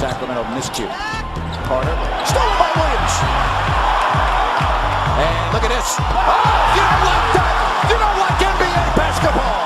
Sacramento miscue. Carter, stolen by Williams. And look at this. Oh, you don't like that. You don't like NBA basketball.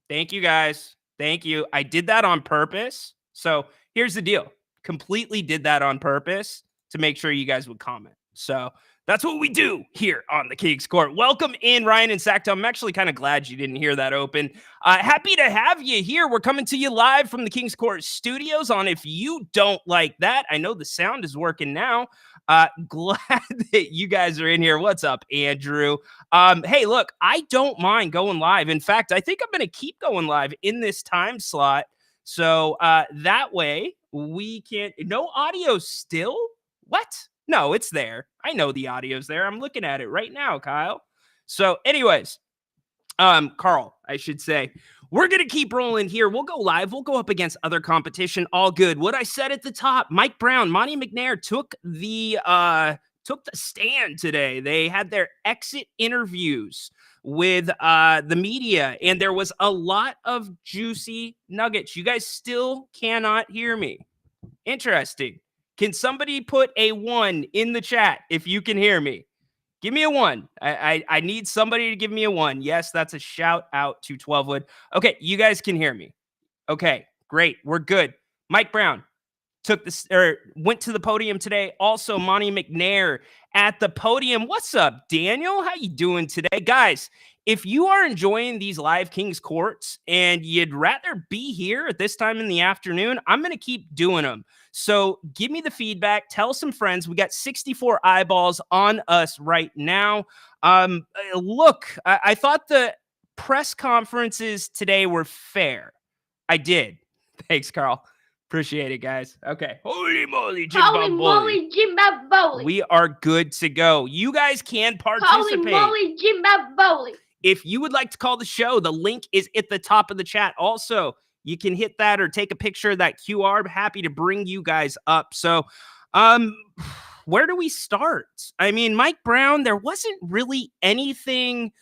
Thank you, guys. Thank you. I did that on purpose. So here's the deal. Completely did that on purpose to make sure you guys would comment. So that's what we do here on the King's Court. Welcome in, Ryan and Sacktown. I'm actually kind of glad you didn't hear that open. Happy to have you here. We're coming to you live from the King's Court studios on If You Don't Like That. I know the sound is working now. Glad that you guys are in here. What's up, Andrew? Hey, look, I don't mind going live. In fact, I think I'm going to keep going live in this time slot. So that way we can, no audio still? What? No, it's there. I know the audio's there. I'm looking at it right now, Kyle. So anyways, Carl, I should say, we're going to keep rolling here. We'll go live. We'll go up against other competition. All good. What I said at the top, Mike Brown, Monty McNair took the stand today. They had their exit interviews with the media, and there was a lot of juicy nuggets. You guys still cannot hear me. Interesting. Can somebody put a 1 in the chat if you can hear me? Give me a 1. I need somebody to give me a 1. Yes, that's a shout out to 12wood. Okay, you guys can hear me. Okay, great. We're good. Mike Brown went to the podium today. Also, Monty McNair at the podium. What's up, Daniel? How you doing today? Guys, if you are enjoying these live King's Courts and you'd rather be here at this time in the afternoon, I'm going to keep doing them. So give me the feedback. Tell some friends. We got 64 eyeballs on us right now. Look, I thought the press conferences today were fair. I did. Thanks, Carl. Appreciate it, guys. Okay. Holy moly, Jimbaboli. We are good to go. You guys can participate. Holy moly, Jimbaboli. If you would like to call the show, the link is at the top of the chat. Also, you can hit that or take a picture of that QR. I'm happy to bring you guys up. So, where do we start? I mean, Mike Brown, there wasn't really anything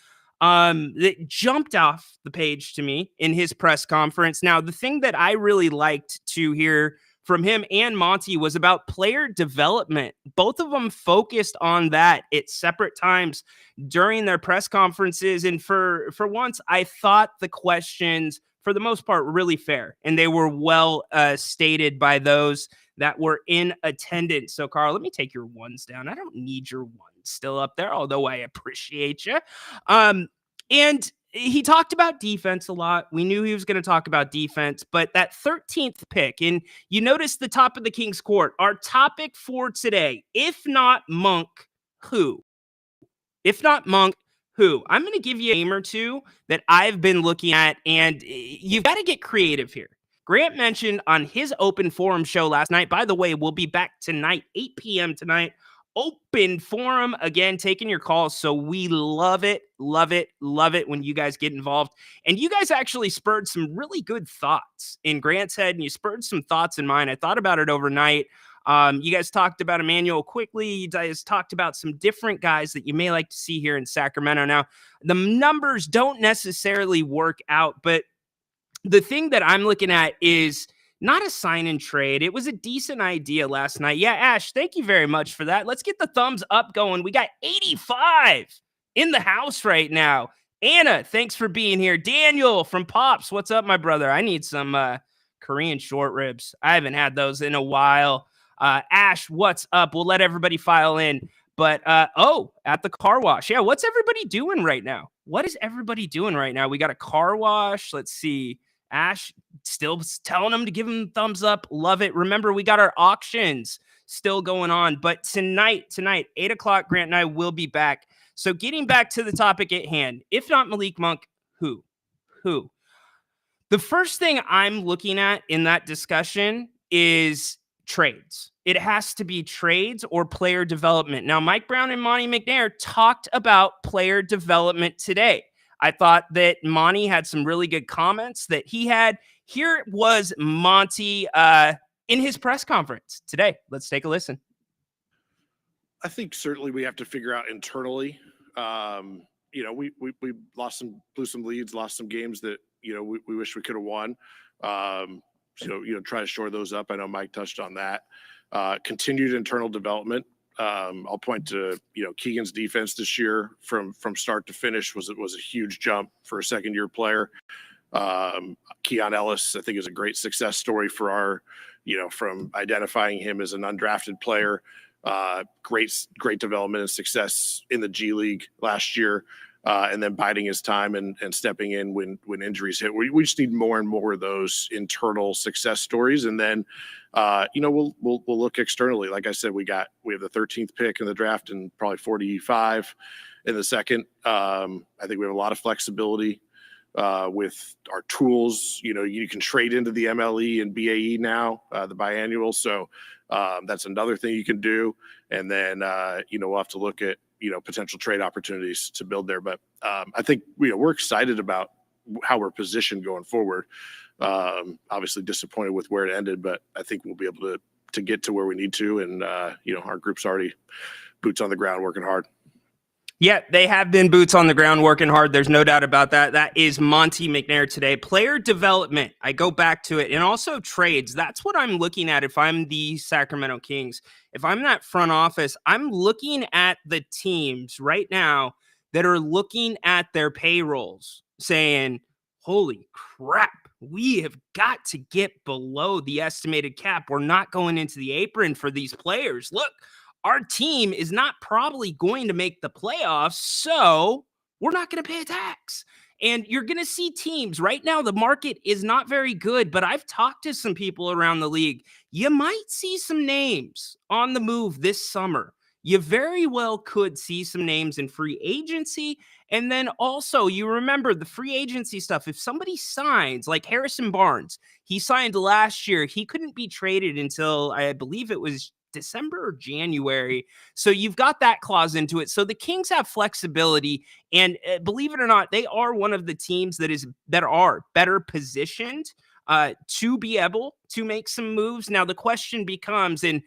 that jumped off the page to me in his press conference. Now, the thing that I really liked to hear from him and Monty was about player development. Both of them focused on that at separate times during their press conferences. And for once, I thought the questions, for the most part, were really fair. And they were well stated by those that were in attendance. So, Carl, let me take your 1s down. I don't need your 1s still up there, although I appreciate you. And he talked about defense a lot. We knew he was going to talk about defense, but that 13th pick, and you notice the top of the King's Court, our topic for today, if not Monk, who? If not Monk, who? I'm going to give you a name or two that I've been looking at, and you've got to get creative here. Grant mentioned on his open forum show last night, by the way, we'll be back tonight, 8 p.m. tonight open forum. Again, taking your calls. So we love it, love it, love it when you guys get involved. And you guys actually spurred some really good thoughts in Grant's head, and you spurred some thoughts in mine. I thought about it overnight. You guys talked about Emmanuel quickly. You guys talked about some different guys that you may like to see here in Sacramento. Now, the numbers don't necessarily work out, but the thing that I'm looking at is not a sign and trade. It was a decent idea last night. Yeah, Ash, thank you very much for that. Let's get the thumbs up going. We got 85 in the house right now. Anna, thanks for being here. Daniel from Pops, what's up, my brother? I need some Korean short ribs. I haven't had those in a while. Ash, what's up? We'll let everybody file in. But, at the car wash. Yeah, what's everybody doing right now? What is everybody doing right now? We got a car wash. Let's see. Ash still telling them to give him thumbs up. Love it. Remember, we got our auctions still going on. But tonight, 8 o'clock, Grant and I will be back. So getting back to the topic at hand, if not Malik Monk, who? The first thing I'm looking at in that discussion is trades. It has to be trades or player development. Now, Mike Brown and Monty McNair talked about player development today. I thought that Monty had some really good comments that he had. Here was Monty in his press conference today. Let's take a listen. I think certainly we have to figure out internally. We blew some leads, lost some games that, we wish we could have won. Try to shore those up. I know Mike touched on that. Continued internal development. I'll point to, Keegan's defense this year from start to finish was a huge jump for a second-year player. Keon Ellis, I think, is a great success story for our, from identifying him as an undrafted player. Great development and success in the G League last year, and then biding his time and stepping in when injuries hit. We just need more and more of those internal success stories, and then we'll look externally. Like I said, we have the 13th pick in the draft and probably 45 in the second. I think we have a lot of flexibility with our tools. You can trade into the MLE and BAE now, the biannual. So that's another thing you can do. And then, we'll have to look at, potential trade opportunities to build there. But I think, we're excited about how we're positioned going forward. Obviously disappointed with where it ended, but I think we'll be able to get to where we need to. And, our group's already boots on the ground working hard. Yeah, they have been boots on the ground working hard. There's no doubt about that. That is Monty McNair today. Player development, I go back to it. And also trades. That's what I'm looking at if I'm the Sacramento Kings. If I'm that front office, I'm looking at the teams right now that are looking at their payrolls saying, holy crap, we have got to get below the estimated cap. We're not going into the apron for these players. Look, our team is not probably going to make the playoffs, so we're not going to pay a tax. And you're going to see teams right now. The market is not very good, but I've talked to some people around the league. You might see some names on the move this summer. You very well could see some names in free agency. And then also, you remember the free agency stuff. If somebody signs, like Harrison Barnes, he signed last year. He couldn't be traded until, I believe it was December or January. So you've got that clause into it. So the Kings have flexibility, and believe it or not, they are one of the teams that are better positioned to be able to make some moves. Now the question becomes, and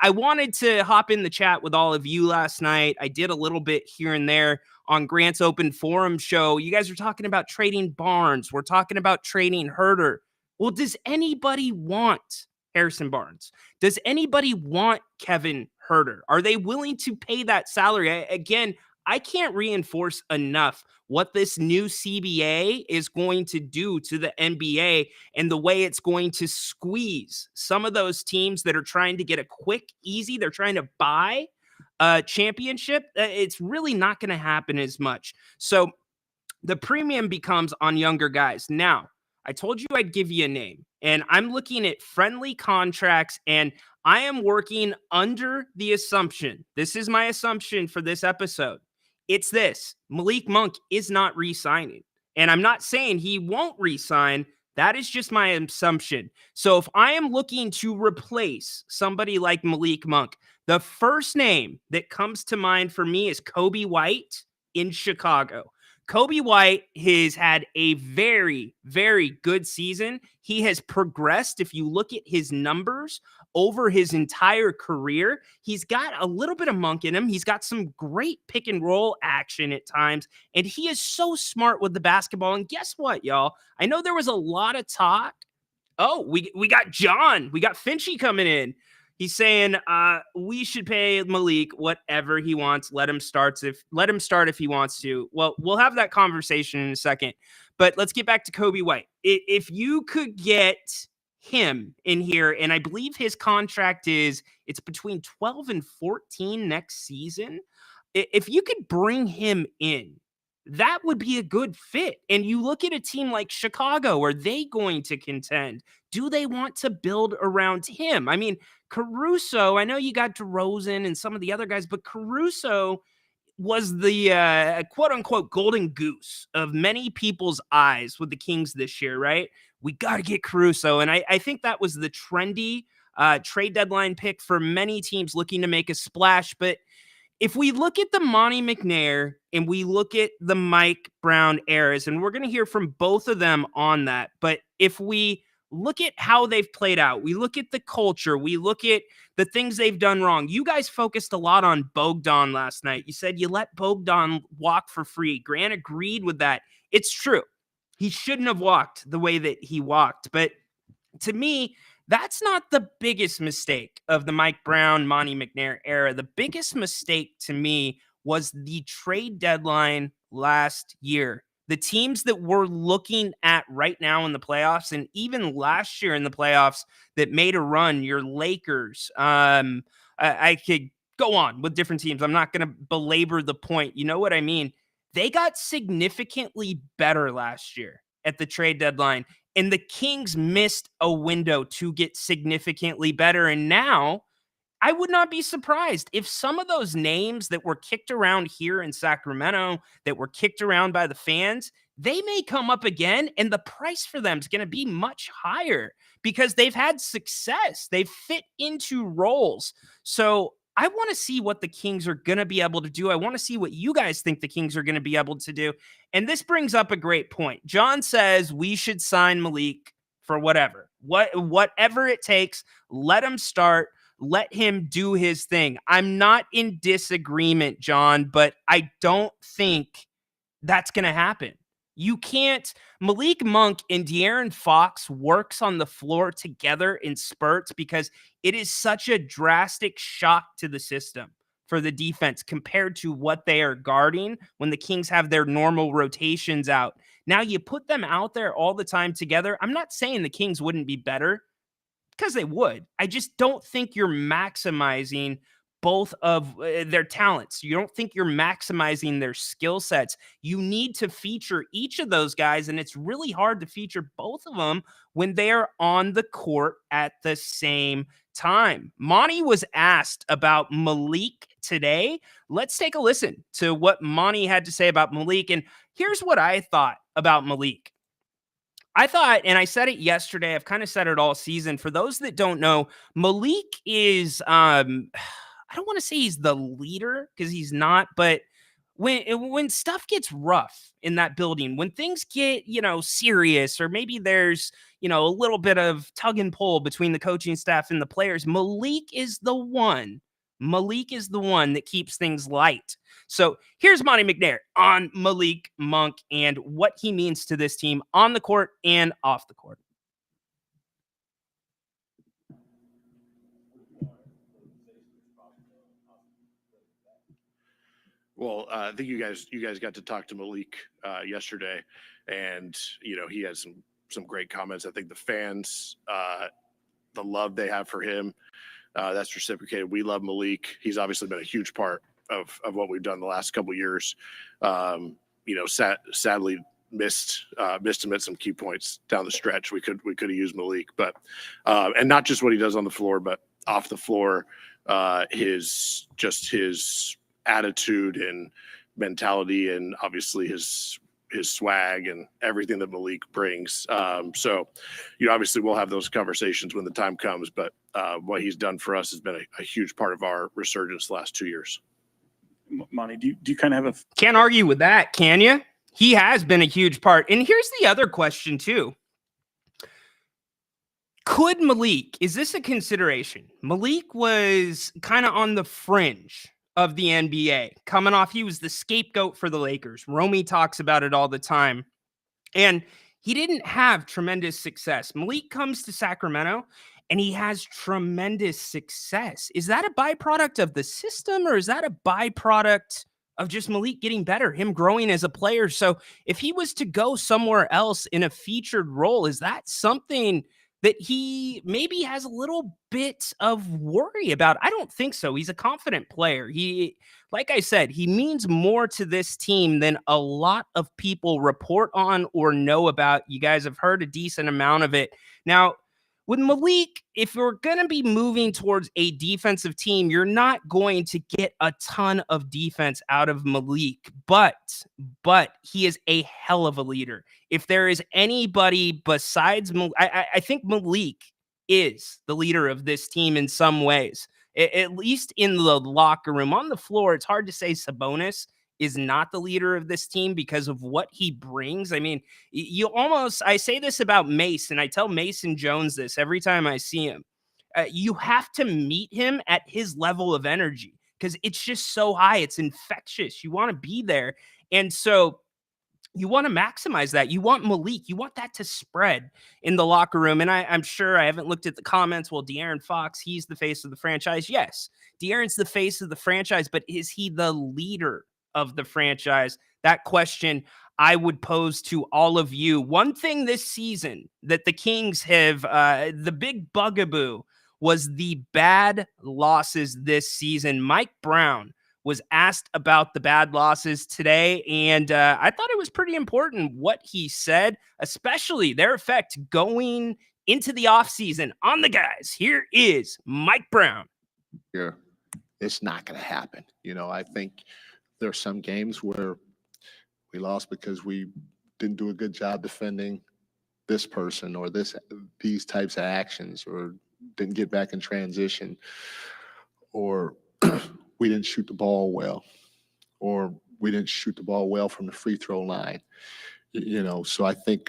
I wanted to hop in the chat with all of you last night. I did a little bit here and there on Grant's Open Forum show. You guys are talking about trading Barnes. We're talking about trading Herter. Well, does anybody want Harrison Barnes? Does anybody want Kevin Herter? Are they willing to pay that salary? Again, I can't reinforce enough what this new CBA is going to do to the NBA and the way it's going to squeeze some of those teams that are trying to get a quick, easy, they're trying to buy a championship. It's really not going to happen as much. So the premium becomes on younger guys. Now, I told you I'd give you a name, and I'm looking at friendly contracts, and I am working under the assumption. This is my assumption for this episode. It's this: Malik Monk is not re-signing. And I'm not saying he won't re-sign. That is just my assumption. So if I am looking to replace somebody like Malik Monk, the first name that comes to mind for me is Kobe White in Chicago. Kobe White has had a very, very good season. He has progressed. If you look at his numbers over his entire career, he's got a little bit of Monk in him. He's got some great pick and roll action at times, and he is so smart with the basketball. And guess what, y'all? I know there was a lot of talk. Oh, we got John. We got Finchy coming in. He's saying we should pay Malik whatever he wants. Let him start if he wants to. Well, we'll have that conversation in a second. But let's get back to Kobe White. If you could get him in here, and I believe his contract it's between 12 and 14 next season. If you could bring him in, that would be a good fit. And you look at a team like Chicago, are they going to contend? Do they want to build around him? I mean, Caruso, I know you got DeRozan and some of the other guys, but Caruso was the quote unquote golden goose of many people's eyes with the Kings this year, right? We got to get Caruso. And I think that was the trendy trade deadline pick for many teams looking to make a splash. But if we look at the Monty McNair and we look at the Mike Brown eras, and we're going to hear from both of them on that, but if we look at how they've played out, we look at the culture, we look at the things they've done wrong. You guys focused a lot on Bogdan last night. You said you let Bogdan walk for free. Grant agreed with that. It's true. He shouldn't have walked the way that he walked. But to me, that's not the biggest mistake of the Mike Brown, Monty McNair era. The biggest mistake to me was the trade deadline last year. The teams that we're looking at right now in the playoffs, and even last year in the playoffs that made a run, your Lakers, I could go on with different teams. I'm not going to belabor the point. You know what I mean? They got significantly better last year at the trade deadline. And the Kings missed a window to get significantly better. And now I would not be surprised if some of those names that were kicked around here in Sacramento, that were kicked around by the fans, they may come up again. And the price for them is going to be much higher because they've had success. They've fit into roles. So I want to see what the Kings are going to be able to do. I want to see what you guys think the Kings are going to be able to do. And this brings up a great point. John says we should sign Malik for whatever it takes. Let him start. Let him do his thing. I'm not in disagreement, John, but I don't think that's going to happen. You can't. Malik Monk and De'Aaron Fox works on the floor together in spurts because it is such a drastic shock to the system for the defense compared to what they are guarding when the Kings have their normal rotations out. Now you put them out there all the time together. I'm not saying the Kings wouldn't be better because they would. I just don't think you're maximizing both of their talents. You don't think you're maximizing their skill sets. You need to feature each of those guys, and it's really hard to feature both of them when they're on the court at the same time. Monty was asked about Malik today. Let's take a listen to what Monty had to say about Malik, and here's what I thought about Malik. I thought, and I said it yesterday, I've kind of said it all season. For those that don't know, Malik is I don't want to say he's the leader because he's not, but when stuff gets rough in that building, when things get, serious, or maybe there's, a little bit of tug and pull between the coaching staff and the players, Malik is the one that keeps things light. So here's Monty McNair on Malik Monk and what he means to this team on the court and off the court. Well, I think you guys got to talk to Malik yesterday, and he had some great comments. I think the fans, the love they have for him, that's reciprocated. We love Malik. He's obviously been a huge part of what we've done the last couple of years. Sadly missed him at some key points down the stretch. We could have used Malik, but and not just what he does on the floor, but off the floor, his attitude and mentality, and obviously his his swag and everything that Malik brings. So, obviously we'll have those conversations when the time comes, but what he's done for us has been a huge part of our resurgence the last 2 years. Monty, do you kind of have a... Can't argue with that, can you? He has been a huge part. And here's the other question too. Could Malik, is this a consideration? Malik was kind of on the fringe of the NBA, coming off, he was the scapegoat for the Lakers. Romy talks about it all the time. And he didn't have tremendous success. Malik comes to Sacramento and he has tremendous success. Is that a byproduct of the system, or is that a byproduct of just Malik getting better, him growing as a player? So if he was to go somewhere else in a featured role, is that something that he maybe has a little bit of worry about? I don't think so. He's a confident player. He, like I said, he means more to this team than a lot of people report on or know about. You guys have heard a decent amount of it. Now, with Malik, if you're going to be moving towards a defensive team, you're not going to get a ton of defense out of Malik, but he is a hell of a leader. If there is anybody besides Malik, I think Malik is the leader of this team in some ways, at least in the locker room. On the floor, it's hard to say Sabonis is not the leader of this team because of what he brings. I mean, I say this about Mace, and I tell Mason Jones this every time I see him. You have to meet him at his level of energy because it's just so high. It's infectious. You want to be there. And so you want to maximize that. You want Malik. You want that to spread in the locker room. And I'm sure, I haven't looked at the comments. Well, De'Aaron Fox, he's the face of the franchise. Yes, De'Aaron's the face of the franchise, but is he the leader of the franchise? That question I would pose to all of you. One thing this season that the Kings have, the big bugaboo was the bad losses this season. Mike Brown was asked about the bad losses today, and I thought it was pretty important what he said, especially their effect going into the offseason on the guys. Here is Mike Brown. Here, it's not going to happen. I think there are some games where we lost because we didn't do a good job defending this person or these types of actions, or didn't get back in transition, or we didn't shoot the ball well, or we didn't shoot the ball well from the free throw line. So I think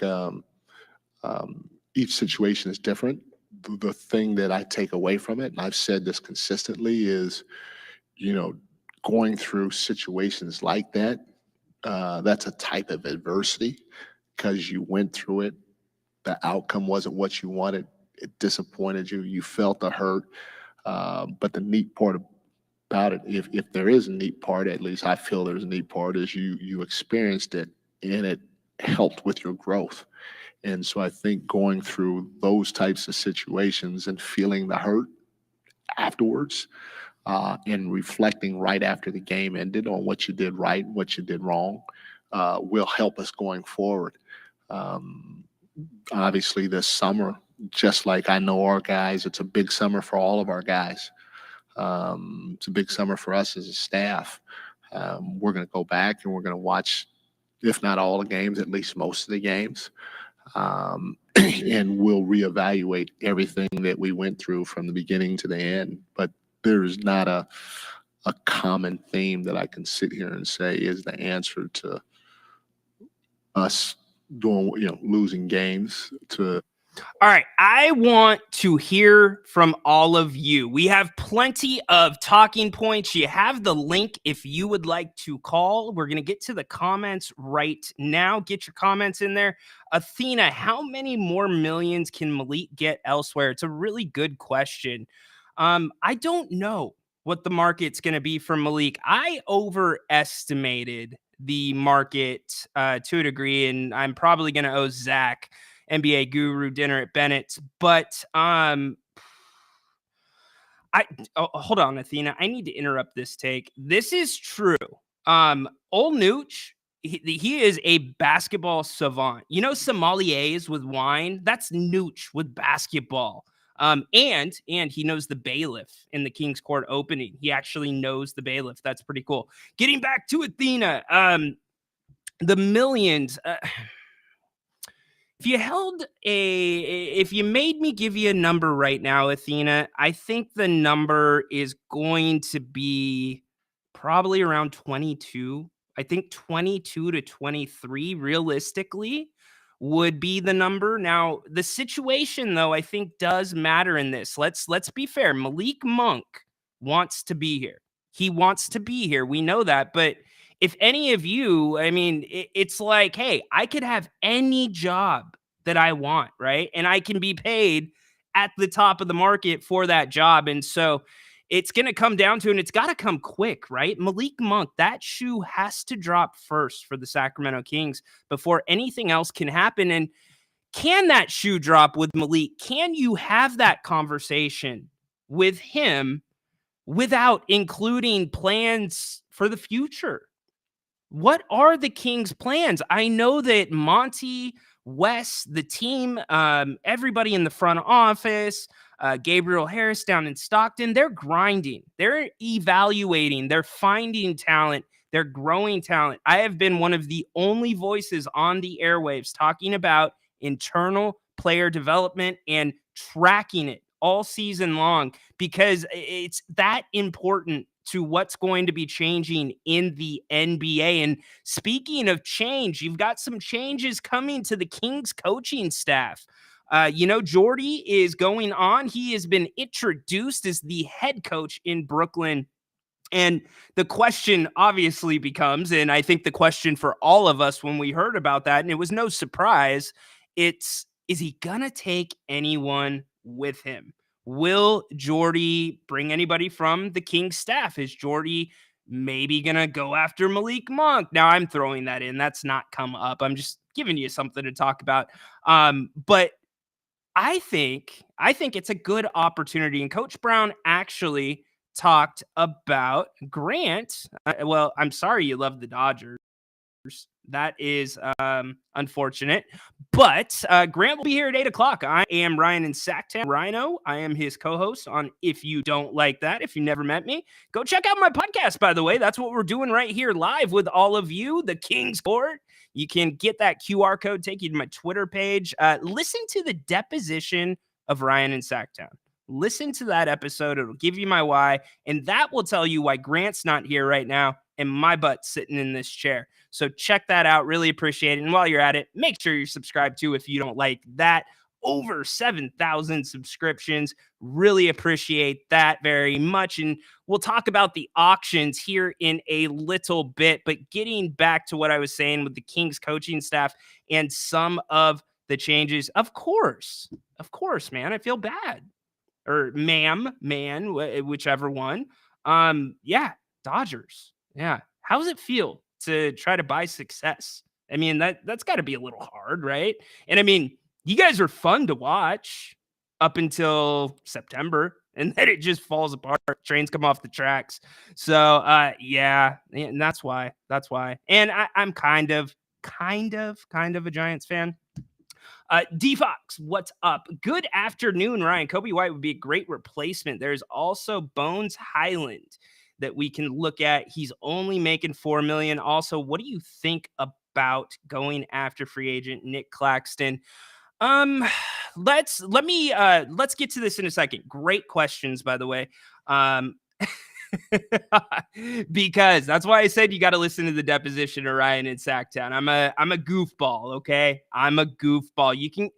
each situation is different. The thing that I take away from it, and I've said this consistently, is, going through situations like that, that's a type of adversity because you went through it. The outcome wasn't what you wanted. It disappointed you. You felt the hurt. But the neat part about it, if there is a neat part, at least I feel there's a neat part, is you experienced it and it helped with your growth. And so I think going through those types of situations and feeling the hurt afterwards, and reflecting right after the game ended on what you did right, what you did wrong, will help us going forward. Obviously this summer, just like I know our guys, it's a big summer for all of our guys. It's a big summer for us as a staff. We're going to go back and we're going to watch, if not all the games, at least most of the games. And we'll reevaluate everything that we went through from the beginning to the end. But there's not a common theme that I can sit here and say is the answer to us doing, losing games to. All right, I want to hear from all of you. We have plenty of talking points. You have the link if you would like to call. We're going to get to the comments right now. Get your comments in there. Athena, how many more millions can Malik get elsewhere? It's a really good question. I don't know what the market's going to be for Malik. I overestimated the market to a degree, and I'm probably going to owe Zach, NBA Guru, dinner at Bennett's. But hold on, Athena. I need to interrupt this take. This is true. Ol Nooch, he is a basketball savant. Sommeliers with wine? That's Nooch with basketball. And he knows the bailiff in the King's Court opening. He actually knows the bailiff. That's pretty cool. Getting back to Athena. the millions. If you made me give you a number right now, Athena, I think the number is going to be probably around 22. I think 22 to 23 realistically would be the number. Now, the situation though, I think does matter in this. Let's be fair. Malik Monk wants to be here. He wants to be here. We know that, but if any of you, I mean, it's like, hey, I could have any job that I want, right? And I can be paid at the top of the market for that job. And so it's going to come down to, and it's got to come quick, right? Malik Monk, that shoe has to drop first for the Sacramento Kings before anything else can happen. And can that shoe drop with Malik? Can you have that conversation with him without including plans for the future? What are the Kings' plans? I know that Monty, Wes, the team, everybody in the front office, Gabriel Harris down in Stockton, they're grinding. They're evaluating. They're finding talent. They're growing talent. I have been one of the only voices on the airwaves talking about internal player development and tracking it all season long because it's that important to what's going to be changing in the NBA. And speaking of change, you've got some changes coming to the Kings coaching staff. Jordy is going on. He has been introduced as the head coach in Brooklyn. And the question obviously becomes, and I think the question for all of us when we heard about that, and it was no surprise, is he going to take anyone with him? Will Jordy bring anybody from the Kings staff? Is Jordy maybe going to go after Malik Monk? Now, I'm throwing that in. That's not come up. I'm just giving you something to talk about. But I think it's a good opportunity. And Coach Brown actually talked about Grant. Well, I'm sorry you love the Dodgers. That is unfortunate. But Grant will be here at 8 o'clock. I am Ryan in Sacktown. Ryno, I am his co-host on If You Don't Like That. If you never met me, go check out my podcast, by the way. That's what we're doing right here live with all of you, the Kings Court. You can get that QR code, take you to my Twitter page. Listen to the deposition of Ryan in Sacktown. Listen to that episode. It'll give you my why, and that will tell you why Grant's not here right now and my butt's sitting in this chair. So check that out. Really appreciate it. And while you're at it, make sure you're subscribed too if you don't like that. Over 7,000 subscriptions. Really appreciate that very much. And we'll talk about the auctions here in a little bit. But getting back to what I was saying with the Kings coaching staff and some of the changes, of course, man, I feel bad. Or man, whichever one. Yeah, Dodgers. Yeah. How does it feel to try to buy success? I mean, that's got to be a little hard, right? And I mean, you guys are fun to watch up until September, and then it just falls apart. Trains come off the tracks. So, yeah, and that's why. And I'm kind of a Giants fan. D-Fox, what's up? Good afternoon, Ryan. Kobe White would be a great replacement. There's also Bones Highland that we can look at. He's only making $4 million. Also, what do you think about going after free agent Nick Claxton? Let's get to this in a second. Great questions, by the way. Because that's why I said you got to listen to the deposition of Ryan in Sacktown. I'm a goofball, okay? I'm a goofball. You can,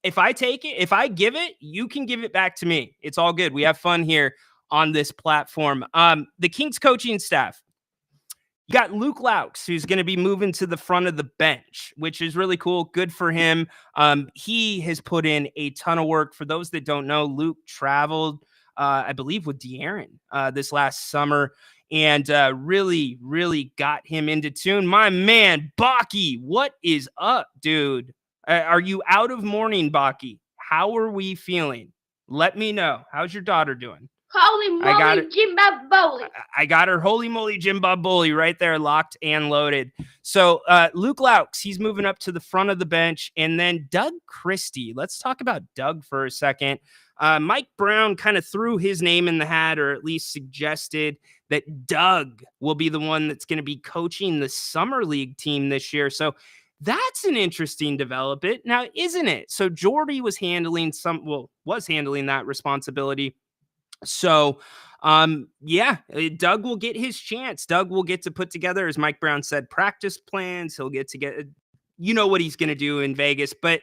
if I take it, if I give it, you can give it back to me. It's all good. We have fun here on this platform. The Kings coaching staff. You got Luke Laux, who's going to be moving to the front of the bench, which is really cool. Good for him. He has put in a ton of work. For those that don't know, Luke traveled, I believe, with De'Aaron this last summer and really, really got him into tune. My man, Baki, what is up, dude? Are you out of mourning, Baki? How are we feeling? Let me know. How's your daughter doing? Holy moly, Jim Bob Bowley. I got her. Holy moly, Jim Bob Bowley right there, locked and loaded. So Luke Laux, he's moving up to the front of the bench. And then Doug Christie. Let's talk about Doug for a second. Mike Brown kind of threw his name in the hat, or at least suggested that Doug will be the one that's going to be coaching the Summer League team this year. So that's an interesting development now, isn't it? So Jordy was handling that responsibility. So, Doug will get his chance. Doug will get to put together, as Mike Brown said, practice plans. He'll get to get, what he's going to do in Vegas. But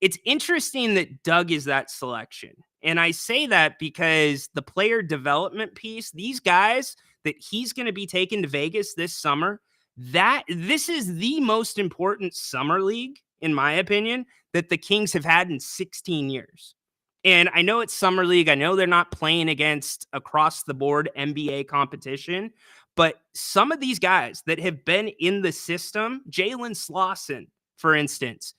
it's interesting that Doug is that selection. And I say that because the player development piece, these guys that he's going to be taking to Vegas this summer, this is the most important summer league, in my opinion, that the Kings have had in 16 years. And I know it's summer league. I know they're not playing against across the board NBA competition, but some of these guys that have been in the system, Jalen Slauson, for instance,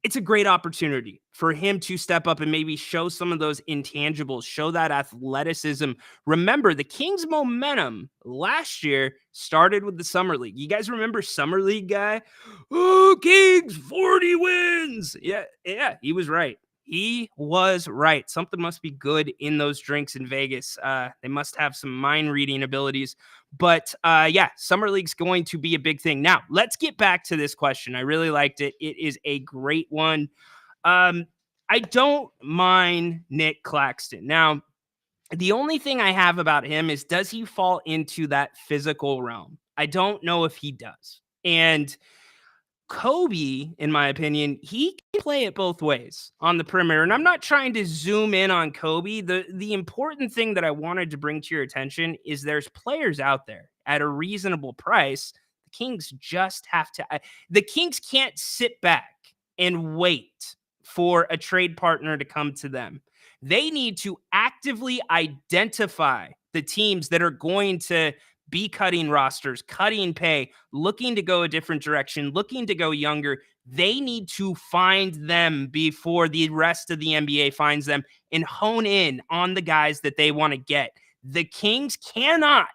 it's a great opportunity for him to step up and maybe show some of those intangibles, show that athleticism. Remember, the Kings' momentum last year started with the Summer League. You guys remember Summer League guy? Oh, Kings, 40 wins. Yeah, he was right. He was right. Something must be good in those drinks in Vegas. They must have some mind reading abilities. But Summer League's going to be a big thing. Now, let's get back to this question. I really liked it. It is a great one. I don't mind Nick Claxton. Now, the only thing I have about him is, does he fall into that physical realm? I don't know if he does. And Kobe, in my opinion, he can play it both ways on the perimeter. And I'm not trying to zoom in on Kobe. The important thing that I wanted to bring to your attention is there's players out there at a reasonable price. The Kings just have to, the Kings can't sit back and wait for a trade partner to come to them. They need to actively identify the teams that are going to be cutting rosters, cutting pay, looking to go a different direction, looking to go younger. They need to find them before the rest of the NBA finds them and hone in on the guys that they want to get. The Kings cannot,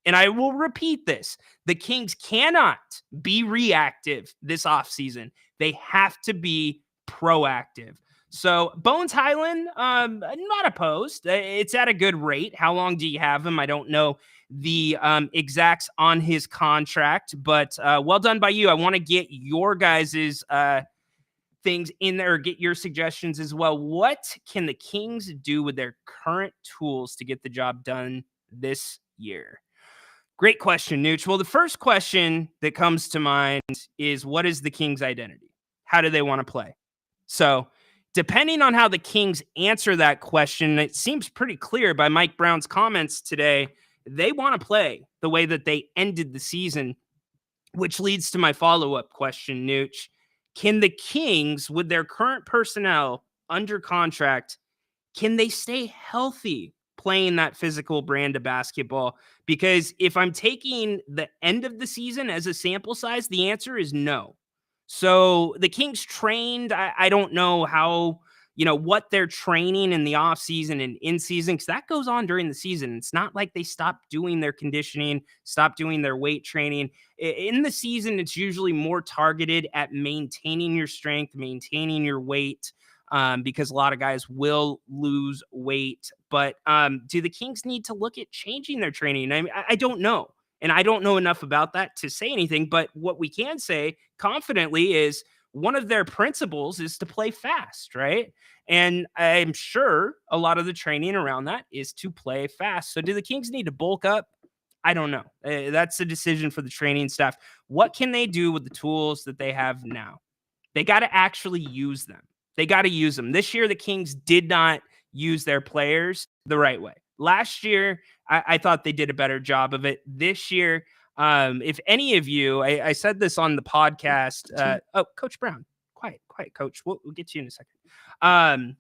and I will repeat this, the Kings cannot be reactive this offseason. They have to be proactive. So Bones Highland, not opposed. It's at a good rate. How long do you have him? I don't know the exacts on his contract, but well done by you. I want to get your guys's things in there, get your suggestions as well. What can the Kings do with their current tools to get the job done this year? Great question, Nooch. Well, the first question that comes to mind is, what is the Kings' identity? How do they want to play? So depending on how the Kings answer that question, it seems pretty clear by Mike Brown's comments today, they want to play the way that they ended the season, which leads to my follow-up question, Nooch. Can the Kings, with their current personnel under contract, can they stay healthy playing that physical brand of basketball? Because if I'm taking the end of the season as a sample size, the answer is no. So the Kings trained, I don't know how, what they're training in the off season and in season, because that goes on during the season. It's not like they stopped doing their conditioning, stopped doing their weight training. In the season, it's usually more targeted at maintaining your strength, maintaining your weight, because a lot of guys will lose weight. But do the Kings need to look at changing their training? I mean, I don't know. And I don't know enough about that to say anything, but what we can say confidently is one of their principles is to play fast, right? And I'm sure a lot of the training around that is to play fast. So do the Kings need to bulk up? I don't know. That's a decision for the training staff. What can they do with the tools that they have now? They got to actually use them. They got to use them. This year, the Kings did not use their players the right way. Last year, I thought they did a better job of it. This year, if any of you, I said this on the podcast. Coach Brown, quiet, Coach. We'll get to you in a second.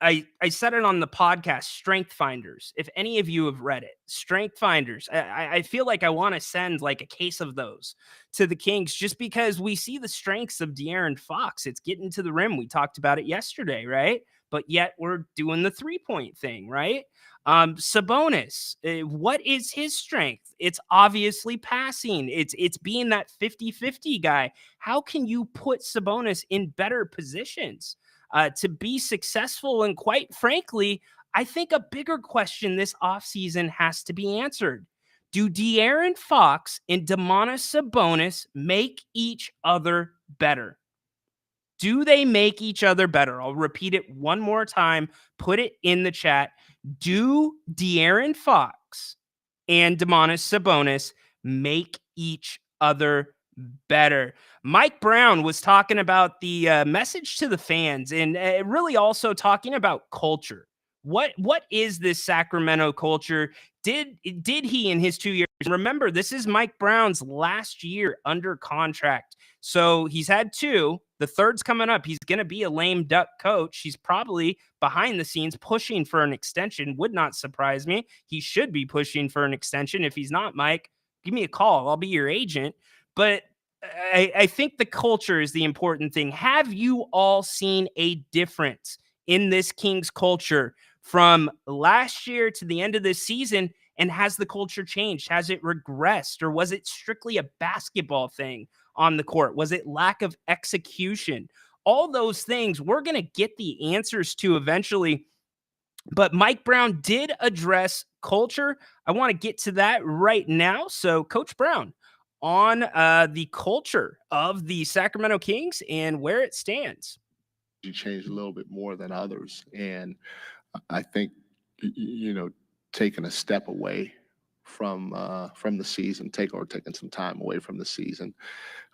I said it on the podcast, Strength Finders. If any of you have read it, Strength Finders, I feel like I want to send like a case of those to the Kings just because we see the strengths of De'Aaron Fox. It's getting to the rim. We talked about it yesterday, right? But yet we're doing the 3-point thing, right? Sabonis, what is his strength? It's obviously passing. It's being that 50-50 guy. How can you put Sabonis in better positions? to be successful. And quite frankly, I think a bigger question this offseason has to be answered. Do De'Aaron Fox and Domantas Sabonis make each other better? Do they make each other better? I'll repeat it one more time. Put it in the chat. Do De'Aaron Fox and Domantas Sabonis make each other better? Mike Brown was talking about the message to the fans and really also talking about culture. What is this Sacramento culture? Did he in his 2 years? Remember, this is Mike Brown's last year under contract. So he's had 2. The third's coming up. He's going to be a lame duck coach. He's probably behind the scenes pushing for an extension. Would not surprise me. He should be pushing for an extension. If he's not, Mike, give me a call. I'll be your agent. But I think the culture is the important thing. Have you all seen a difference in this Kings culture from last year to the end of this season? And has the culture changed? Has it regressed? Or was it strictly a basketball thing on the court? Was it lack of execution? All those things we're going to get the answers to eventually. But Mike Brown did address culture. I want to get to that right now. So, Coach Brown, on the culture of the Sacramento Kings and where it stands. You changed a little bit more than others. And I think, taking a step away from the season, taking some time away from the season,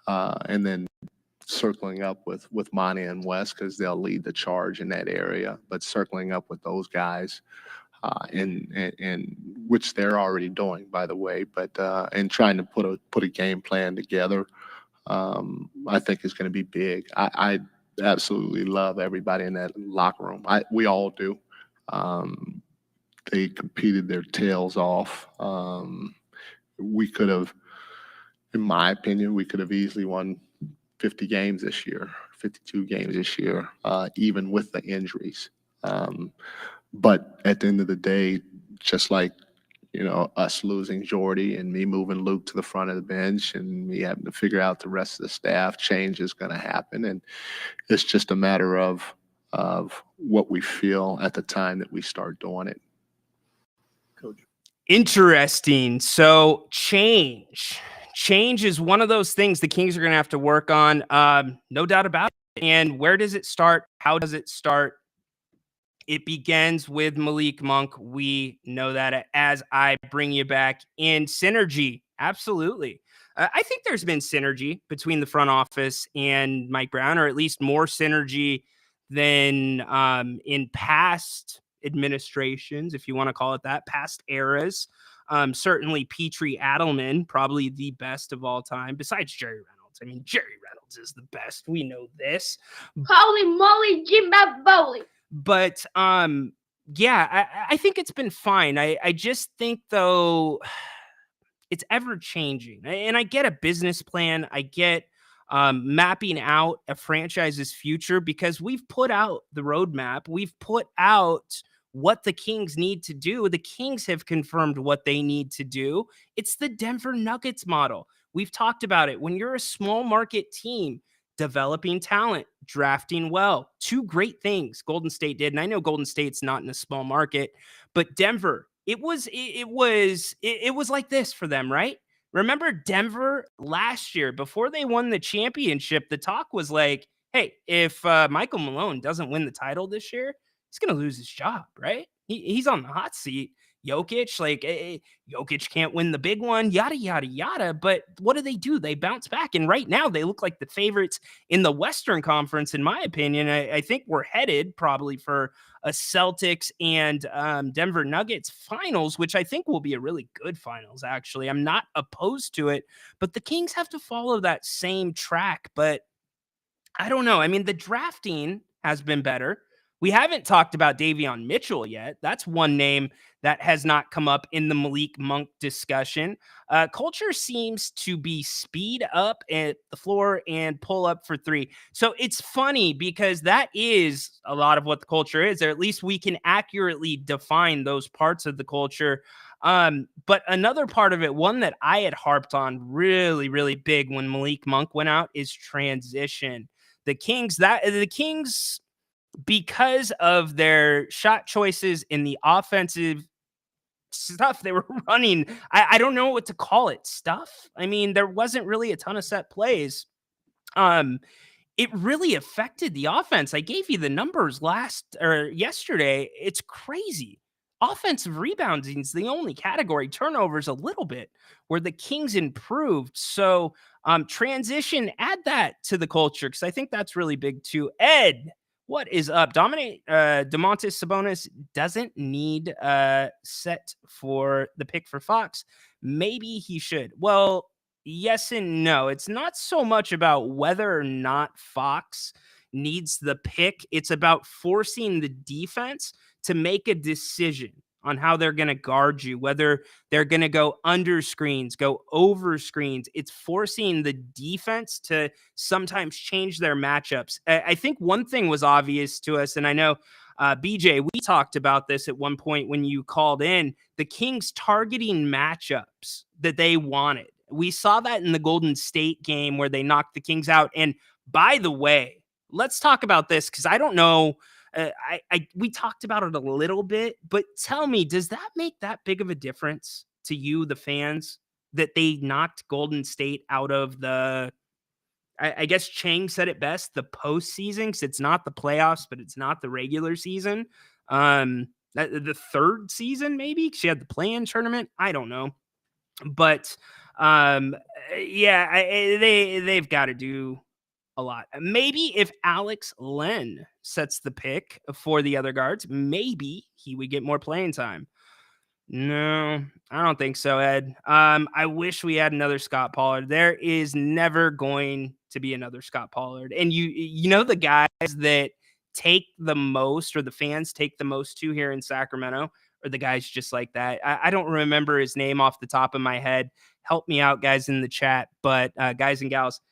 and then circling up with Monty and Wes, because they'll lead the charge in that area, but circling up with those guys, and which they're already doing, by the way, but and trying to put a game plan together, I think is going to be big. I absolutely love everybody in that locker room. We all do. They competed their tails off. We could have, in my opinion, we could have easily won 50 games this year, 52 games this year, even with the injuries. But at the end of the day, just like, us losing Jordy and me moving Luke to the front of the bench and me having to figure out the rest of the staff, change is going to happen. And it's just a matter of what we feel at the time that we start doing it. Coach. Interesting. So change is one of those things the Kings are going to have to work on. No doubt about it. And where does it start? How does it start? It begins with Malik Monk. We know that as I bring you back in synergy. Absolutely. I think there's been synergy between the front office and Mike Brown, or at least more synergy than in past administrations, if you want to call it that, past eras. Certainly Petrie Adelman, probably the best of all time, besides Jerry Reynolds. I mean, Jerry Reynolds is the best. We know this. Holy moly, Jimbo Bowley. But yeah, I think it's been fine. I just think, though, it's ever changing. And I get a business plan. I get mapping out a franchise's future, because we've put out the roadmap. We've put out what the Kings need to do. The Kings have confirmed what they need to do. It's the Denver Nuggets model. We've talked about it. When you're a small market team, developing talent, drafting well, 2 great things Golden State did. And I know Golden State's not in a small market, but Denver, it was like this for them, right? Remember Denver last year, before they won the championship, the talk was like, hey, if Michael Malone doesn't win the title this year, he's going to lose his job, right? He's on the hot seat. Jokic, Jokic can't win the big one, yada, yada, yada. But what do? They bounce back. And right now they look like the favorites in the Western Conference, in my opinion. I think we're headed probably for a Celtics and Denver Nuggets finals, which I think will be a really good finals, actually. I'm not opposed to it, but the Kings have to follow that same track. But I don't know. I mean, the drafting has been better. We haven't talked about Davion Mitchell yet. That's one name that has not come up in the Malik Monk discussion. Culture seems to be speed up at the floor and pull up for 3. So it's funny, because that is a lot of what the culture is, or at least we can accurately define those parts of the culture. But another part of it, one that I had harped on really, really big when Malik Monk went out, is transition. The Kings because of their shot choices in the offensive stuff they were running. I don't know what to call it. Stuff. I mean, there wasn't really a ton of set plays. It really affected the offense. I gave you the numbers yesterday. It's crazy. Offensive rebounding is the only category. Turnovers a little bit where the Kings improved. So transition, add that to the culture because I think that's really big too. Ed, what is up? Dominate Domantas Sabonis doesn't need set for the pick for Fox. Maybe he should. Well, yes and no. It's not so much about whether or not Fox needs the pick. It's about forcing the defense to make a decision on how they're going to guard you, whether they're going to go under screens, go over screens. It's forcing the defense to sometimes change their matchups. I think one thing was obvious to us, and I know BJ, we talked about this at one point when you called in, the Kings targeting matchups that they wanted. We saw that in the Golden State game where they knocked the Kings out. And by the way, let's talk about this because I don't know. We talked about it a little bit, but tell me, does that make that big of a difference to you, the fans, that they knocked Golden State out of the, I guess Chang said it best, the postseason, because it's not the playoffs, but it's not the regular season. The third season, maybe, because you had the play-in tournament. I don't know. But they've got to do a lot. Maybe if Alex Len sets the pick for the other guards, maybe he would get more playing time. No, I don't think so, Ed. I wish we had another Scott Pollard. There is never going to be another Scott Pollard. And you know the guys that take the most or the fans take the most to here in Sacramento are the guys just like that. I don't remember his name off the top of my head. Help me out, guys, in the chat. But guys and gals,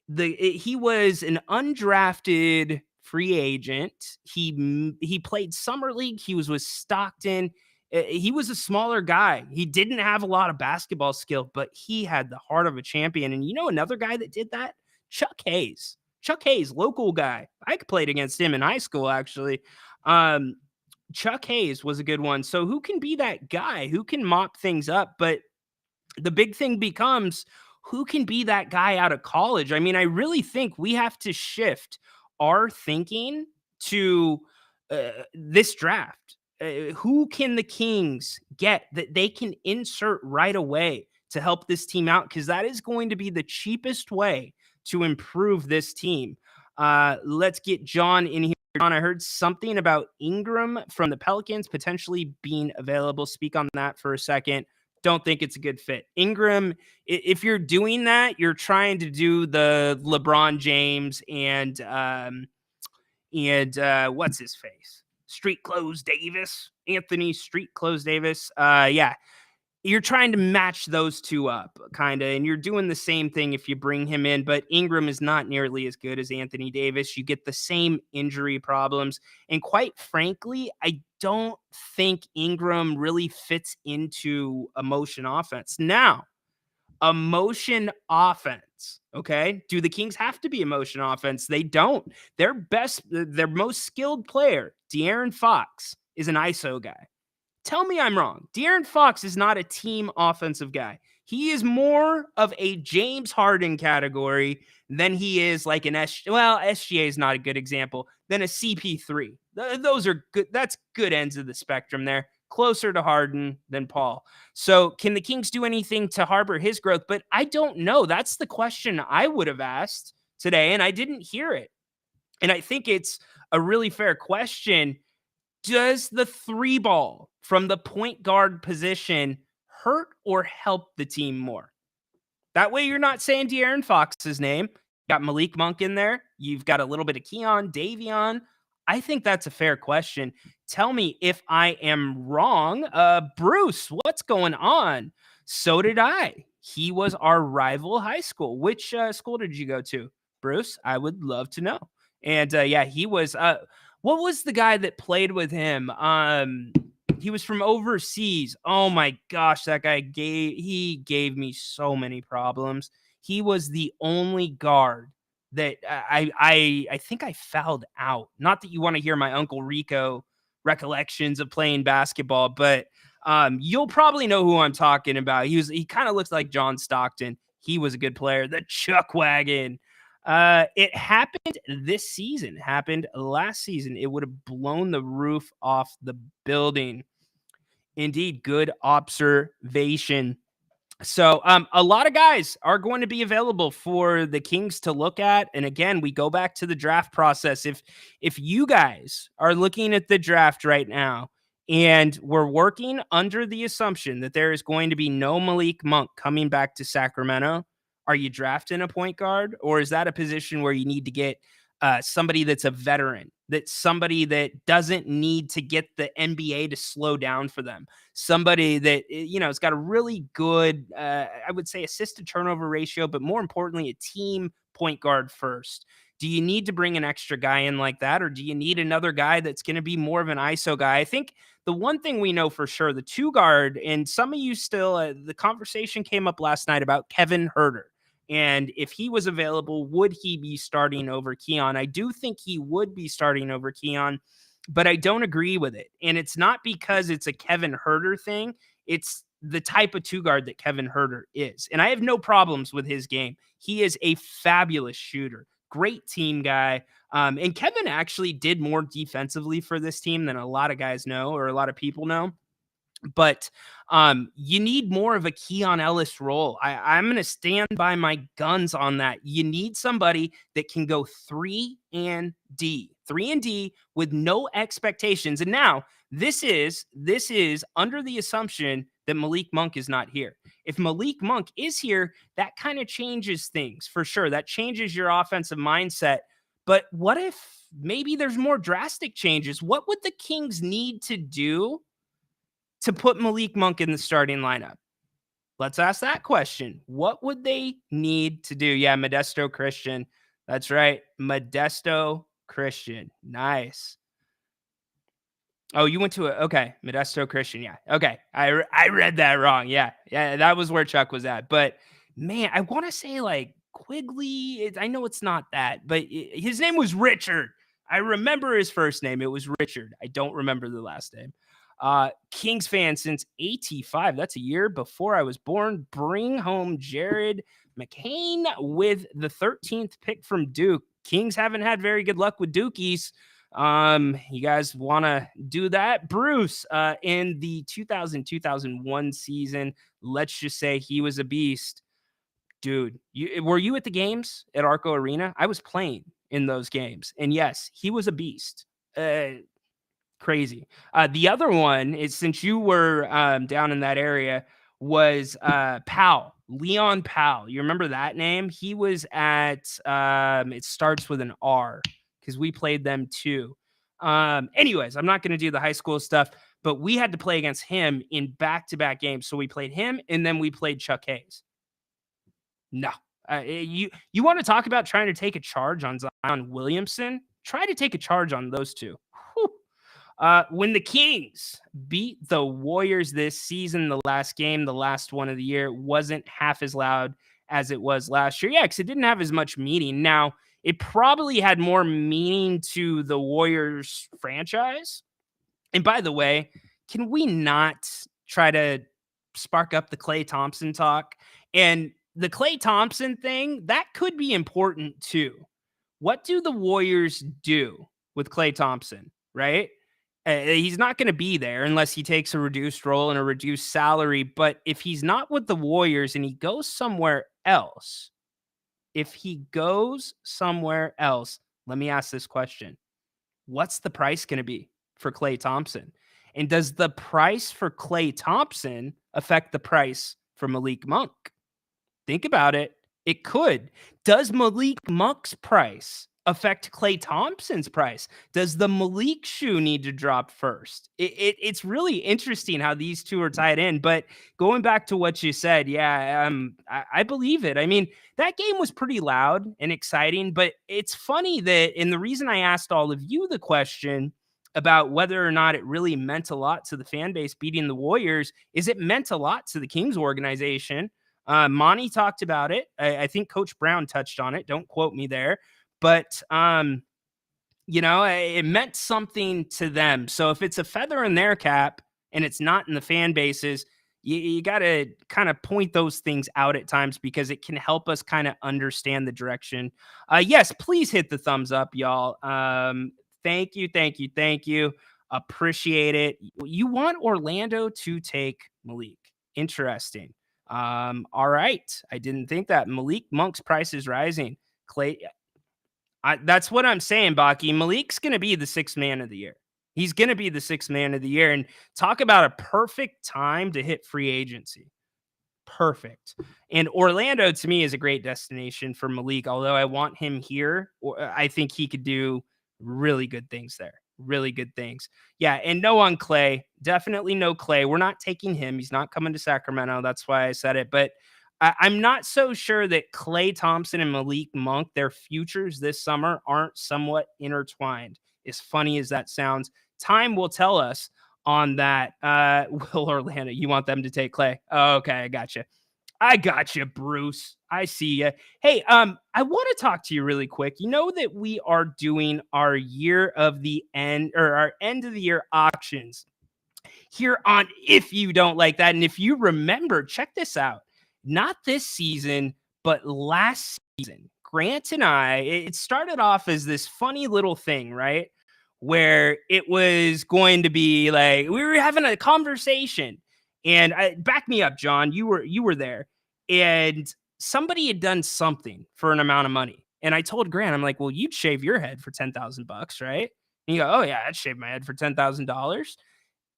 he was an undrafted free agent. He played summer league. He was with Stockton. He was a smaller guy. He didn't have a lot of basketball skill, but he had the heart of a champion. And you know another guy that did that? Chuck Hayes. Chuck Hayes, local guy. I played against him in high school, actually. Chuck Hayes was a good one. So who can be that guy? Who can mop things up? But the big thing becomes, who can be that guy out of college? I mean, I really think we have to shift our thinking to this draft. Who can the Kings get that they can insert right away to help this team out? Because that is going to be the cheapest way to improve this team. Let's get John in here. John, I heard something about Ingram from the Pelicans potentially being available. Speak on that for a second. Don't think it's a good fit. Ingram, if you're doing that, you're trying to do the LeBron James and what's his face? Street Clothes Davis, Anthony Street Clothes Davis. You're trying to match those two up, kind of, and you're doing the same thing if you bring him in, but Ingram is not nearly as good as Anthony Davis. You get the same injury problems, and quite frankly, I don't think Ingram really fits into a motion offense. Now, a motion offense, okay? Do the Kings have to be a motion offense? They don't. Their most skilled player, De'Aaron Fox, is an ISO guy. Tell me I'm wrong. De'Aaron Fox is not a team offensive guy. He is more of a James Harden category than he is like an SGA is not a good example, than a CP3. Those are good. That's good ends of the spectrum there. Closer to Harden than Paul. So can the Kings do anything to harbor his growth? But I don't know. That's the question I would have asked today, and I didn't hear it. And I think it's a really fair question. Does the three ball from the point guard position hurt or help the team more? That way you're not saying De'Aaron Fox's name. You got Malik Monk in there. You've got a little bit of Keon, Davion. I think that's a fair question. Tell me if I am wrong. Bruce, what's going on? So did I. He was our rival high school. Which school did you go to, Bruce? I would love to know. And he was what was the guy that played with him? He was from overseas. Oh my gosh, that guy gave me so many problems. He was the only guard that I think I fouled out. Not that you want to hear my Uncle Rico recollections of playing basketball, but you'll probably know who I'm talking about. He kind of looks like John Stockton. He was a good player. The Chuck Wagon. It happened this season, happened last season. It would have blown the roof off the building. Indeed, good observation. So a lot of guys are going to be available for the Kings to look at. And again, we go back to the draft process. If you guys are looking at the draft right now and we're working under the assumption that there is going to be no Malik Monk coming back to Sacramento, are you drafting a point guard, or is that a position where you need to get somebody that's a veteran, that's somebody that doesn't need to get the NBA to slow down for them? Somebody that, has got a really good, I would say, assist to turnover ratio, but more importantly, a team point guard first. Do you need to bring an extra guy in like that, or do you need another guy that's going to be more of an ISO guy? I think the one thing we know for sure, the two guard, and some of you still, the conversation came up last night about Kevin Huerter. And if he was available, would he be starting over Keon? I do think he would be starting over Keon, but I don't agree with it. And it's not because it's a Kevin Huerter thing. It's the type of two guard that Kevin Huerter is. And I have no problems with his game. He is a fabulous shooter, great team guy. And Kevin actually did more defensively for this team than a lot of guys know, or a lot of people know. But you need more of a Keon Ellis role. I'm going to stand by my guns on that. You need somebody that can go 3 and D with no expectations. And now this is under the assumption that Malik Monk is not here. If Malik Monk is here, that kind of changes things for sure. That changes your offensive mindset. But what if maybe there's more drastic changes? What would the Kings need to do to put Malik Monk in the starting lineup? Let's ask that question. What would they need to do? Yeah, Modesto Christian. That's right. Modesto Christian. Nice. Oh, you went to okay. Modesto Christian. Yeah. Okay. I read that wrong. Yeah. That was where Chuck was at. But man, I want to say like Quigley. I know it's not that, but his name was Richard. I remember his first name. It was Richard. I don't remember the last name. Kings fan since 85. That's a year before I was born. Bring home Jared McCain with the 13th pick from Duke. Kings haven't had very good luck with Dukies. You guys want to do that? Bruce, in the 2000-2001 season, let's just say he was a beast. Dude, were you at the games at Arco Arena? I was playing in those games. And yes, he was a beast. Crazy. The other one is, since you were down in that area, was Powell, Leon Powell. You remember that name? He was at it starts with an R because we played them too. Anyways, I'm not going to do the high school stuff, but we had to play against him in back-to-back games. So we played him and then we played Chuck Hayes. No. You want to talk about trying to take a charge on Zion Williamson? Try to take a charge on those two. Whew. When the Kings beat the Warriors this season, the last game, the last one of the year, wasn't half as loud as it was last year. Yeah, because it didn't have as much meaning. Now, it probably had more meaning to the Warriors franchise. And by the way, can we not try to spark up the Klay Thompson talk? And the Klay Thompson thing, that could be important too. What do the Warriors do with Klay Thompson, right? He's not going to be there unless he takes a reduced role and a reduced salary. But if he's not with the Warriors and he goes somewhere else, let me ask this question. What's the price going to be for Klay Thompson? And does the price for Klay Thompson affect the price for Malik Monk? Think about it. It could. Does Malik Monk's price affect Klay Thompson's price? Does the Malik shoe need to drop first? It's really interesting how these two are tied in. But going back to what you said, yeah, I believe it. I mean, that game was pretty loud and exciting, but it's funny that, and the reason I asked all of you the question about whether or not it really meant a lot to the fan base beating the Warriors is it meant a lot to the Kings organization. Monty talked about it. I think Coach Brown touched on it. Don't quote me there. But, it meant something to them. So if it's a feather in their cap and it's not in the fan bases, you got to kind of point those things out at times because it can help us kind of understand the direction. Yes, please hit the thumbs up, y'all. Thank you, thank you, thank you. Appreciate it. You want Orlando to take Malik. Interesting. All right. I didn't think that. Malik Monk's price is rising. Clay, that's what I'm saying, Baki. Malik's going to be the sixth man of the year. He's going to be the sixth man of the year. And talk about a perfect time to hit free agency. Perfect. And Orlando, to me, is a great destination for Malik. Although I want him here, I think he could do really good things there. Really good things. Yeah. And no on Clay. Definitely no Clay. We're not taking him. He's not coming to Sacramento. That's why I said it. But I'm not so sure that Klay Thompson and Malik Monk, their futures this summer aren't somewhat intertwined. As funny as that sounds, time will tell us on that. Will Orlando, you want them to take Klay? Oh, okay, I got you, Bruce. I see you. Hey, I want to talk to you really quick. You know that we are doing our year of the end or our end of the year auctions here on If You Don't Like That. And if you remember, check this out. Not this season, but last season, Grant and I, it started off as this funny little thing, right? Where it was going to be like, we were having a conversation and back me up, John, you were there and somebody had done something for an amount of money. And I told Grant, I'm like, well, you'd shave your head for $10,000, right? And you go, oh yeah, I'd shave my head for $10,000.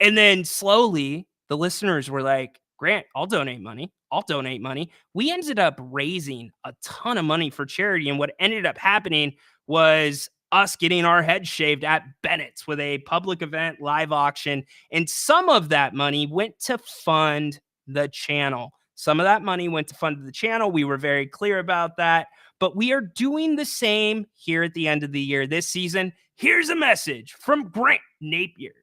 And then slowly the listeners were like, Grant, I'll donate money. We ended up raising a ton of money for charity. And what ended up happening was us getting our heads shaved at Bennett's with a public event live auction. And some of that money went to fund the channel. We were very clear about that. But we are doing the same here at the end of the year this season. Here's a message from Grant Napier.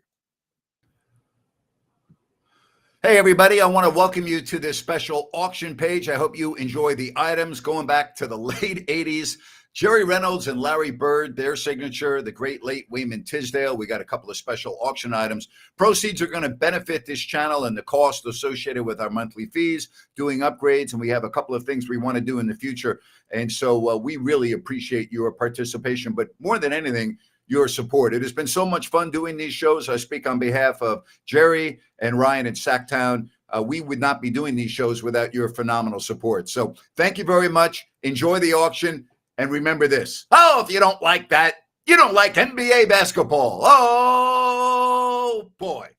Hey, everybody, I want to welcome you to this special auction page. I hope you enjoy the items going back to the late 80s. Jerry Reynolds and Larry Bird, their signature, the great late Wayman Tisdale. We got a couple of special auction items. Proceeds are going to benefit this channel and the cost associated with our monthly fees, doing upgrades, and we have a couple of things we want to do in the future. And so we really appreciate your participation, but more than anything, your support. It has been so much fun doing these shows. I speak on behalf of Jerry and Ryan in Sacktown. We would not be doing these shows without your phenomenal support. So thank you very much. Enjoy the auction. And remember this. Oh, if you don't like that, you don't like NBA basketball. Oh, boy.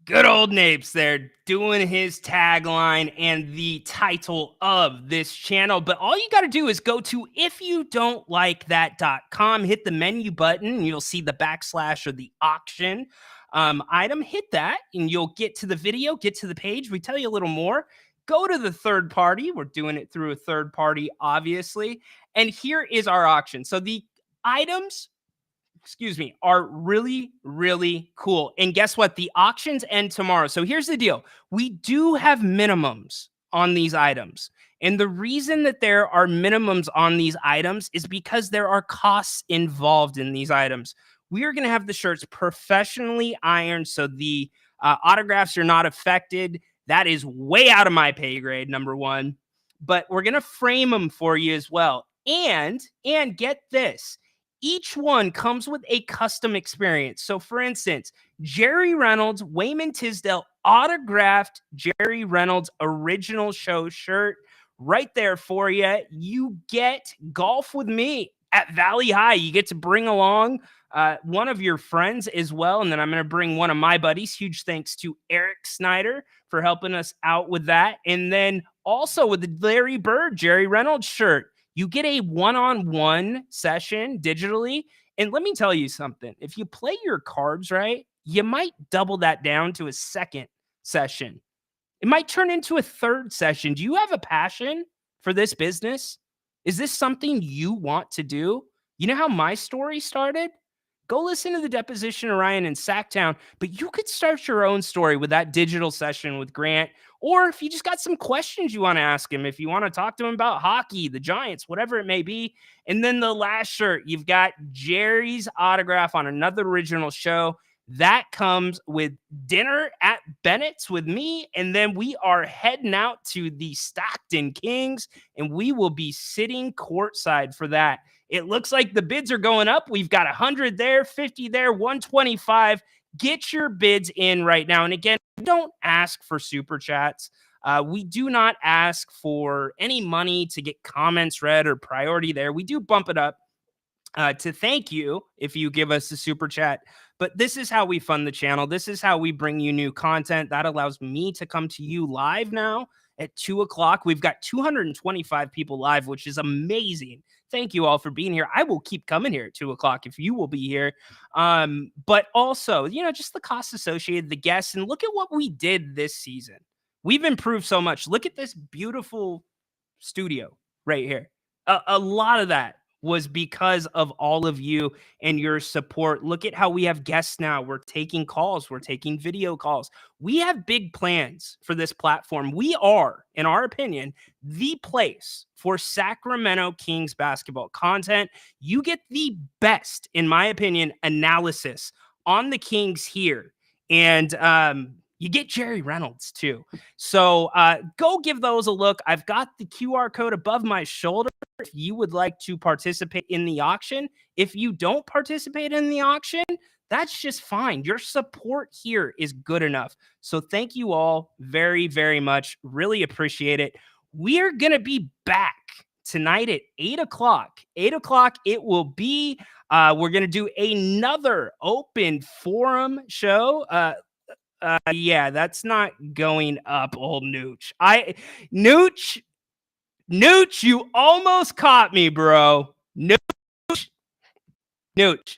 Good old Napes there doing his tagline and the title of this channel. But all you got to do is go to ifyoudon'tlikethat.com, hit the menu button, and you'll see the / or the auction item. Hit that, and you'll get to the video, get to the page. We tell you a little more. Go to the third party. We're doing it through a third party, obviously. And here is our auction. So the items, are really, really cool. And guess what? The auctions end tomorrow. So here's the deal. We do have minimums on these items. And the reason that there are minimums on these items is because there are costs involved in these items. We are going to have the shirts professionally ironed so the autographs are not affected. That is way out of my pay grade, number one. But we're going to frame them for you as well. And get this. Each one comes with a custom experience. So, for instance, Jerry Reynolds, Wayman Tisdale autographed Jerry Reynolds original show shirt right there for you. You get golf with me at Valley High. You get to bring along one of your friends as well. And then I'm going to bring one of my buddies. Huge thanks to Eric Snyder for helping us out with that. And then also with the Larry Bird, Jerry Reynolds shirt. You get a one-on-one session digitally. And let me tell you something. If you play your cards right, you might double that down to a second session. It might turn into a third session. Do you have a passion for this business? Is this something you want to do? You know how my story started? go listen to the deposition of Ryan in Sacktown, but you could start your own story with that digital session with Grant. Or if you just got some questions you want to ask him, if you want to talk to him about hockey, the Giants, whatever it may be. And then the last shirt, you've got Jerry's autograph on another original show. That comes with dinner at Bennett's with me. And then we are heading out to the Stockton Kings, and we will be sitting courtside for that. It looks like the bids are going up. We've got 100 there, 50 there, 125. Get your bids in right now. And again, don't ask for super chats. We do not ask for any money to get comments read or priority there. We do bump it up to thank you if you give us a super chat. But this is how we fund the channel. This is how we bring you new content. That allows me to come to you live now at 2 o'clock. We've got 225 people live, which is amazing. Thank you all for being here. I will keep coming here at 2 o'clock if you will be here. But also, just the costs associated, the guests, and look at what we did this season. We've improved so much. Look at this beautiful studio right here. A lot of that was because of all of you and your support. Look at how we have guests now. We're taking calls. We're taking video calls. We have big plans for this platform. We are, in our opinion, the place for Sacramento Kings basketball content. You get the best, in my opinion, analysis on the Kings here. And you get Jerry Reynolds too. So go give those a look. I've got the QR code above my shoulder if you would like to participate in the auction. If you don't participate in the auction, that's just fine. Your support here is good enough. So thank you all very, very much. Really appreciate it. We are going to be back tonight at 8 o'clock. 8 o'clock it will be. We're going to do another open forum show. Yeah, that's not going up, old Nooch. Nooch, you almost caught me, bro. Nooch.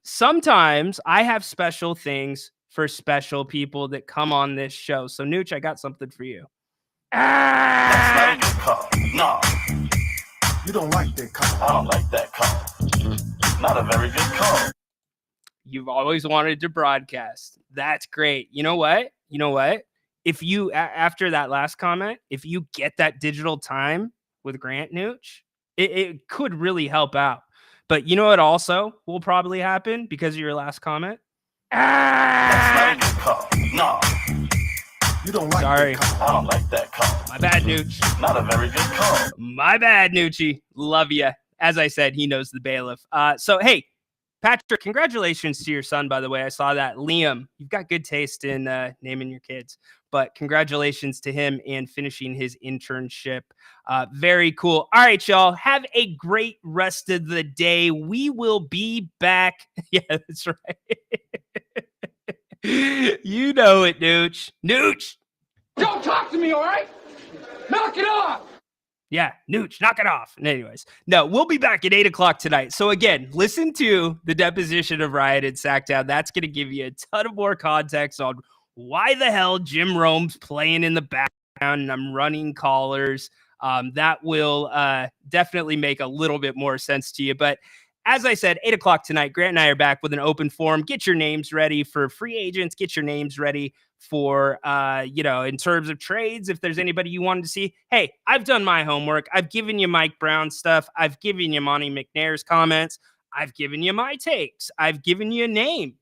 Sometimes I have special things for special people that come on this show. So, Nooch, I got something for you. That's not a good call. No. You don't like that call. I don't like that call. Not a very good call. You've always wanted to broadcast. That's great. You know what? If you, after that last comment, if you get that digital time with Grant Nooch, it could really help out. But you know what also will probably happen because of your last comment? That's not a good call. No. You don't like Sorry. that call. I don't like that call. My bad, Nooch. Not a very good call. My bad, Noochie. Love you. As I said, he knows the bailiff. So, hey, Patrick, congratulations to your son, by the way. I saw that. Liam, you've got good taste in naming your kids. But congratulations to him and finishing his internship. Very cool. All right, y'all. Have a great rest of the day. We will be back. Yeah, that's right. You know it, Nooch. Nooch! Don't talk to me, all right? Knock it off! Yeah, Nooch, knock it off. And anyways, no, we'll be back at 8 o'clock tonight. So again, listen to the deposition of Ryan and Sacktown. That's going to give you a ton of more context on why the hell Jim Rome's playing in the background and I'm running callers. That will definitely make a little bit more sense to you. But as I said, 8 o'clock tonight, Grant and I are back with an open forum. Get your names ready for free agents. Get your names ready for, in terms of trades, if there's anybody you wanted to see. Hey, I've done my homework. I've given you Mike Brown stuff. I've given you Monty McNair's comments. I've given you my takes. I've given you a name.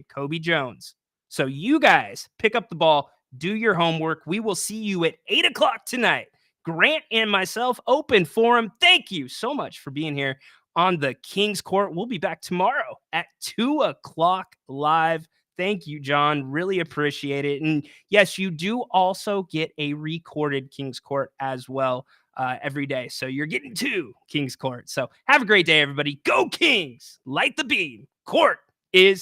Kobe Jones. So you guys pick up the ball, do your homework. We will see you at 8 o'clock tonight. Grant and myself, open forum. Thank you so much for being here on the King's Court. We'll be back tomorrow at 2 o'clock live. Thank you, John. Really appreciate it. And yes, you do also get a recorded King's Court as well every day. So you're getting 2 King's Court. So have a great day, everybody. Go Kings! Light the beam. Court is